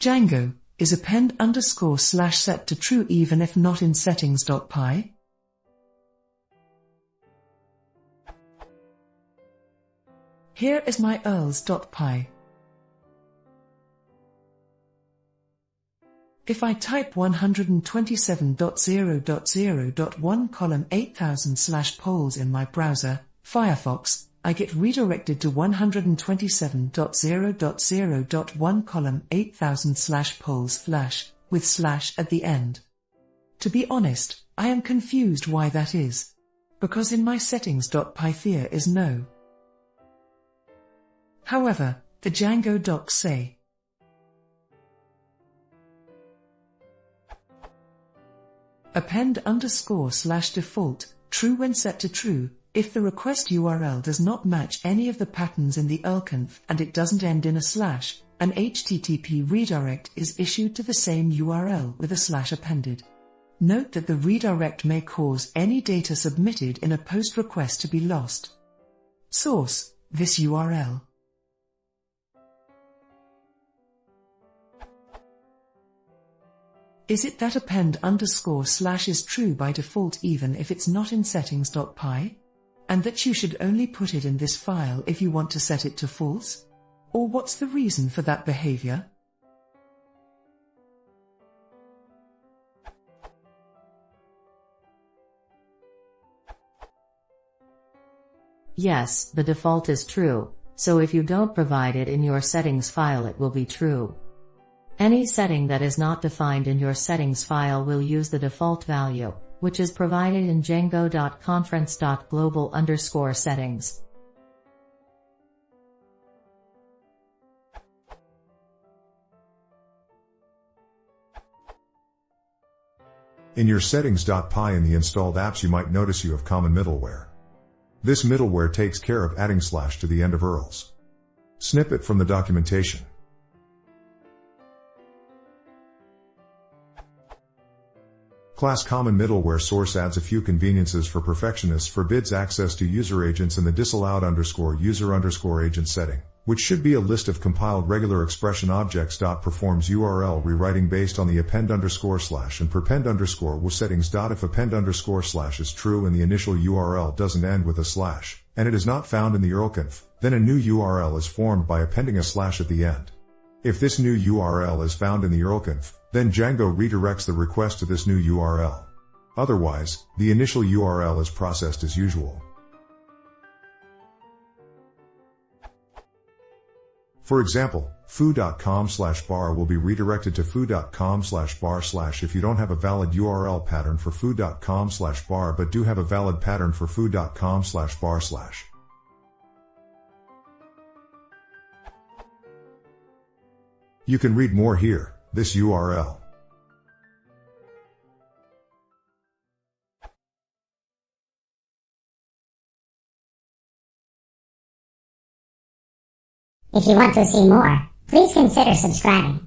Django, is append_/ set to true even if not in settings.py? Here is my earls.py. If I type 127.0.0.1 column 8000/poles in my browser, Firefox, I get redirected to 127.0.0.1 column 8000/poles/ with / at the end. To be honest, I am confused why that is. Because in my settings.py there is no. However, the Django docs say, append_/default, true when set to true, if the request URL does not match any of the patterns in the URL-conf and it doesn't end in a /, an HTTP redirect is issued to the same URL with a / appended. Note that the redirect may cause any data submitted in a post request to be lost. Source: this URL. Is it that append_/ is true by default even if it's not in settings.py? And that you should only put it in this file if you want to set it to false? Or what's the reason for that behavior? Yes, the default is true, so if you don't provide it in your settings file it will be true. Any setting that is not defined in your settings file will use the default value, which is provided in django.conference.global_settings. In your settings.py in the installed apps you might notice you have common middleware. This middleware takes care of adding / to the end of URLs. Snippet from the documentation. Class Common Middleware Source adds a few conveniences for perfectionists, forbids access to user agents and the disallowed _user_agent setting, which should be a list of compiled regular expression objects. Performs URL rewriting based on the append_/ and prepend_ settings. If append_ is true and the initial URL doesn't end with a / and it is not found in the URL-conf, then a new URL is formed by appending a / at the end. If this new URL is found in the URL-conf, then Django redirects the request to this new URL. Otherwise, the initial URL is processed as usual. For example, foo.com/bar will be redirected to foo.com/bar/ if you don't have a valid URL pattern for foo.com/bar but do have a valid pattern for foo.com/bar/. You can read more here. This URL. If you want to see more, please consider subscribing.